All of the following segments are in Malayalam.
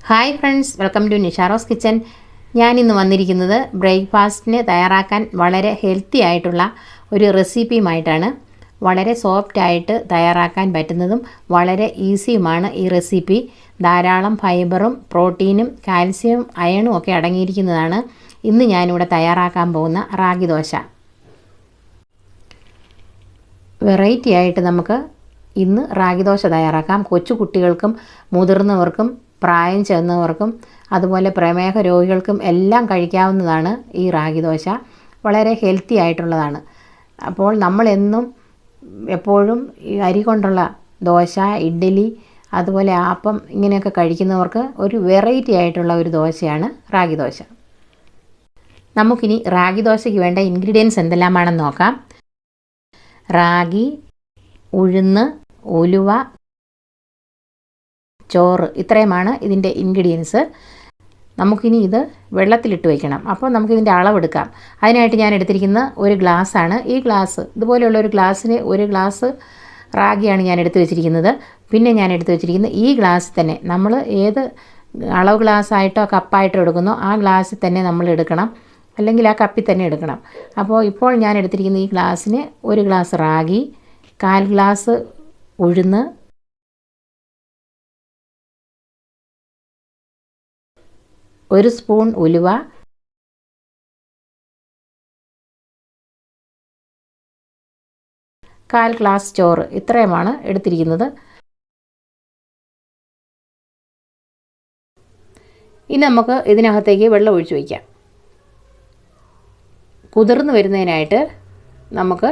Hi friends, welcome to Nisharos kitchen. ഞാനിന്ന് വന്നിരിക്കുന്നത് ബ്രേക്ക്ഫാസ്റ്റിന് തയ്യാറാക്കാൻ വളരെ ഹെൽത്തി ആയിട്ടുള്ള ഒരു റെസിപ്പിയുമായിട്ടാണ്. വളരെ സോഫ്റ്റായിട്ട് തയ്യാറാക്കാൻ പറ്റുന്നതും വളരെ ഈസിയുമാണ് ഈ റെസിപ്പി. ധാരാളം ഫൈബറും പ്രോട്ടീനും കാൽസ്യവും അയണും ഒക്കെ അടങ്ങിയിരിക്കുന്നതാണ് ഇന്ന് ഞാനിവിടെ തയ്യാറാക്കാൻ പോകുന്ന റാഗി ദോശ. വെറൈറ്റി ആയിട്ട് നമുക്ക് ഇന്ന് റാഗി ദോശ തയ്യാറാക്കാം. കൊച്ചു കുട്ടികൾക്കും മുതിർന്നവർക്കും പ്രായം ചെന്നവർക്കും അതുപോലെ പ്രമേഹ രോഗികൾക്കും എല്ലാം കഴിക്കാവുന്നതാണ് ഈ റാഗി ദോശ. വളരെ ഹെൽത്തി ആയിട്ടുള്ളതാണ്. അപ്പോൾ നമ്മളെന്നും എപ്പോഴും ഈ അരി കൊണ്ടുള്ള ദോശ, ഇഡ്ഡലി, അതുപോലെ ആപ്പം ഇങ്ങനെയൊക്കെ കഴിക്കുന്നവർക്ക് ഒരു വെറൈറ്റി ആയിട്ടുള്ള ഒരു ദോശയാണ് റാഗി ദോശ. നമുക്കിനി റാഗി ദോശയ്ക്ക് വേണ്ട ഇൻഗ്രീഡിയൻസ് എന്തെല്ലാമാണെന്ന് നോക്കാം. റാഗി, ഉഴുന്ന്, ഉലുവ, ചോറ്, ഇത്രയുമാണ് ഇതിൻ്റെ ഇൻഗ്രീഡിയൻസ്. നമുക്കിനി ഇത് വെള്ളത്തിലിട്ട് വയ്ക്കണം. അപ്പോൾ നമുക്കിതിൻ്റെ അളവെടുക്കാം. അതിനായിട്ട് ഞാൻ എടുത്തിരിക്കുന്ന ഒരു ഗ്ലാസ്സാണ്. ഈ ഗ്ലാസ് ഇതുപോലെയുള്ള ഒരു ഗ്ലാസ്സിന് ഒരു ഗ്ലാസ് റാഗിയാണ് ഞാൻ എടുത്ത് വെച്ചിരിക്കുന്നത്. പിന്നെ ഞാൻ എടുത്ത് വെച്ചിരിക്കുന്ന ഈ ഗ്ലാസ്സിൽ തന്നെ നമ്മൾ ഏത് അളവ് ഗ്ലാസ്സായിട്ടോ കപ്പായിട്ടോ എടുക്കുന്നോ ആ ഗ്ലാസ്സിൽ തന്നെ നമ്മൾ എടുക്കണം, അല്ലെങ്കിൽ ആ കപ്പിൽ തന്നെ എടുക്കണം. അപ്പോൾ ഇപ്പോൾ ഞാൻ എടുത്തിരിക്കുന്ന ഈ ഗ്ലാസ്സിന് ഒരു ഗ്ലാസ് റാഗി, 1/4 ഗ്ലാസ് ഉഴുന്ന്, 1 സ്പൂൺ ഉലുവ, 1/4 ഗ്ലാസ് ചോറ്, ഇത്രയുമാണ് എടുത്തിരിക്കുന്നത്. ഇനി നമുക്ക് ഇതിനകത്തേക്ക് വെള്ളം ഒഴിച്ച് വയ്ക്കാം. കുതിർന്ന് വരുന്നതിനായിട്ട് നമുക്ക്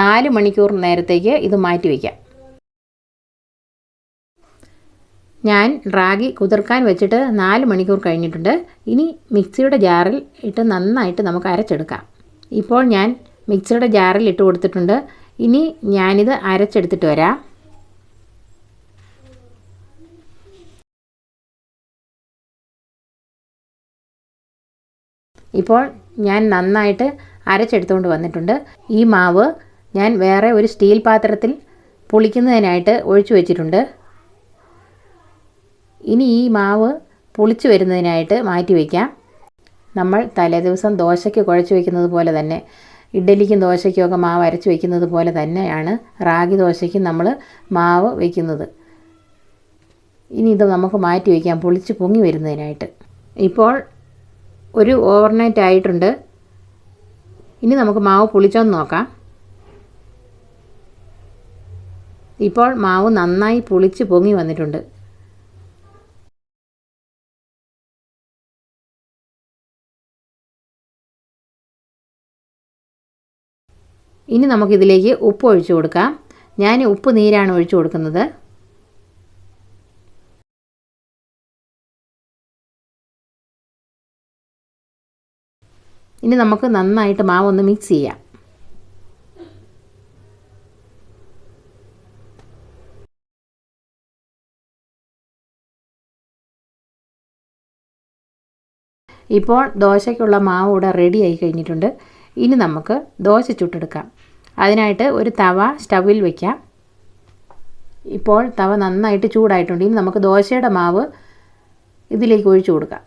4 മണിക്കൂർ നേരത്തേക്ക് ഇത് മാറ്റി വയ്ക്കാം. ഞാൻ റാഗി കുതിർക്കാൻ വെച്ചിട്ട് 4 മണിക്കൂർ കഴിഞ്ഞിട്ടുണ്ട്. ഇനി മിക്സിയുടെ ജാറിൽ ഇട്ട് നന്നായിട്ട് നമുക്ക് അരച്ചെടുക്കാം. ഇപ്പോൾ ഞാൻ മിക്സിയുടെ ജാറിൽ ഇട്ട് കൊടുത്തിട്ടുണ്ട്. ഇനി ഞാനിത് അരച്ചെടുത്തിട്ട് വരാം. ഇപ്പോൾ ഞാൻ നന്നായിട്ട് അരച്ചെടുത്തുകൊണ്ട് വന്നിട്ടുണ്ട്. ഈ മാവ് ഞാൻ വേറെ ഒരു സ്റ്റീൽ പാത്രത്തിൽ പുളിക്കുന്നതിനായിട്ട് ഒഴിച്ചു വെച്ചിട്ടുണ്ട്. ഇനി ഈ മാവ് പുളിച്ച് വരുന്നതിനായിട്ട് മാറ്റി വയ്ക്കാം. നമ്മൾ തലേദിവസം ദോശയ്ക്ക് കുഴച്ച് വയ്ക്കുന്നത് പോലെ തന്നെ, ഇഡ്ഡലിക്കും ദോശയ്ക്കും ഒക്കെ മാവ് അരച്ച് വയ്ക്കുന്നത് പോലെ തന്നെയാണ് റാഗി ദോശയ്ക്ക് നമ്മൾ മാവ് വയ്ക്കുന്നത്. ഇനി ഇത് നമുക്ക് മാറ്റി വയ്ക്കാം പുളിച്ച് പൊങ്ങി വരുന്നതിനായിട്ട്. ഇപ്പോൾ ഒരു ഓവർനൈറ്റ് ആയിട്ടുണ്ട്. ഇനി നമുക്ക് മാവ് പുളിച്ചോന്ന് നോക്കാം. ഇപ്പോൾ മാവ് നന്നായി പുളിച്ച് പൊങ്ങി വന്നിട്ടുണ്ട്. ഇനി നമുക്കിതിലേക്ക് ഉപ്പ് ഒഴിച്ചു കൊടുക്കാം. ഞാൻ ഉപ്പ് നീരാണ് ഒഴിച്ചു കൊടുക്കുന്നത്. ഇനി നമുക്ക് നന്നായിട്ട് മാവൊന്ന് മിക്സ് ചെയ്യാം. ഇപ്പോൾ ദോശയ്ക്കുള്ള മാവ് ഇവിടെ റെഡി ആയി കഴിഞ്ഞിട്ടുണ്ട്. ഇനി നമുക്ക് ദോശ ചുട്ടെടുക്കാം. അതിനായിട്ട് ഒരു തവ സ്റ്റവിൽ വയ്ക്കാം. ഇപ്പോൾ തവ നന്നായിട്ട് ചൂടായിട്ടുണ്ട്. ഇനി നമുക്ക് ദോശയുടെ മാവ് ഇതിലേക്ക് ഒഴിച്ചു കൊടുക്കാം.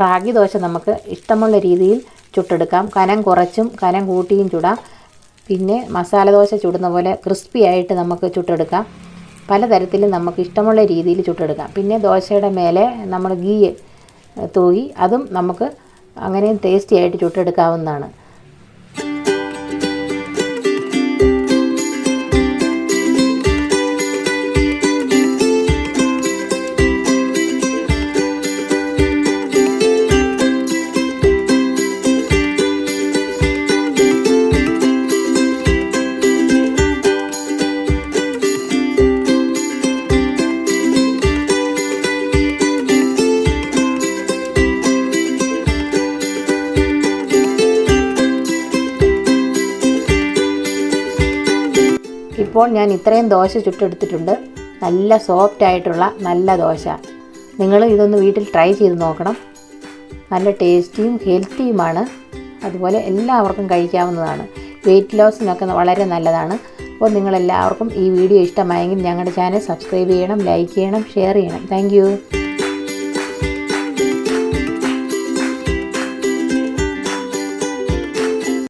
റാഗി ദോശ നമുക്ക് ഇഷ്ടമുള്ള രീതിയിൽ ചുട്ടെടുക്കാം. കനം കുറച്ചും കനം കൂട്ടിയും ചുടാം. പിന്നെ മസാല ദോശ ചുടുന്ന പോലെ ക്രിസ്പി ആയിട്ട് നമുക്ക് ചുട്ടെടുക്കാം. പലതരത്തിലും നമുക്ക് ഇഷ്ടമുള്ള രീതിയിൽ ചുട്ടെടുക്കാം. പിന്നെ ദോശയുടെ മേലെ നമ്മൾ ഗീ തൂകി അതും നമുക്ക് അങ്ങനെയും ടേസ്റ്റി ആയിട്ട് ചുട്ടെടുക്കാവുന്നതാണ്. ഇപ്പോൾ ഞാൻ ഇത്രയും ദോശ ചുട്ടെടുത്തിട്ടുണ്ട്. നല്ല സോഫ്റ്റ് ആയിട്ടുള്ള നല്ല ദോശ. നിങ്ങൾ ഇതൊന്ന് വീട്ടിൽ ട്രൈ ചെയ്ത് നോക്കണം. നല്ല ടേസ്റ്റിയും ഹെൽത്തിയുമാണ്. അതുപോലെ എല്ലാവർക്കും കഴിക്കാവുന്നതാണ്. വെയിറ്റ് ലോസിനൊക്കെ വളരെ നല്ലതാണ്. അപ്പോൾ നിങ്ങളെല്ലാവർക്കും ഈ വീഡിയോ ഇഷ്ടമായെങ്കിൽ ഞങ്ങളുടെ ചാനൽ സബ്സ്ക്രൈബ് ചെയ്യണം, ലൈക്ക് ചെയ്യണം, ഷെയർ ചെയ്യണം. താങ്ക്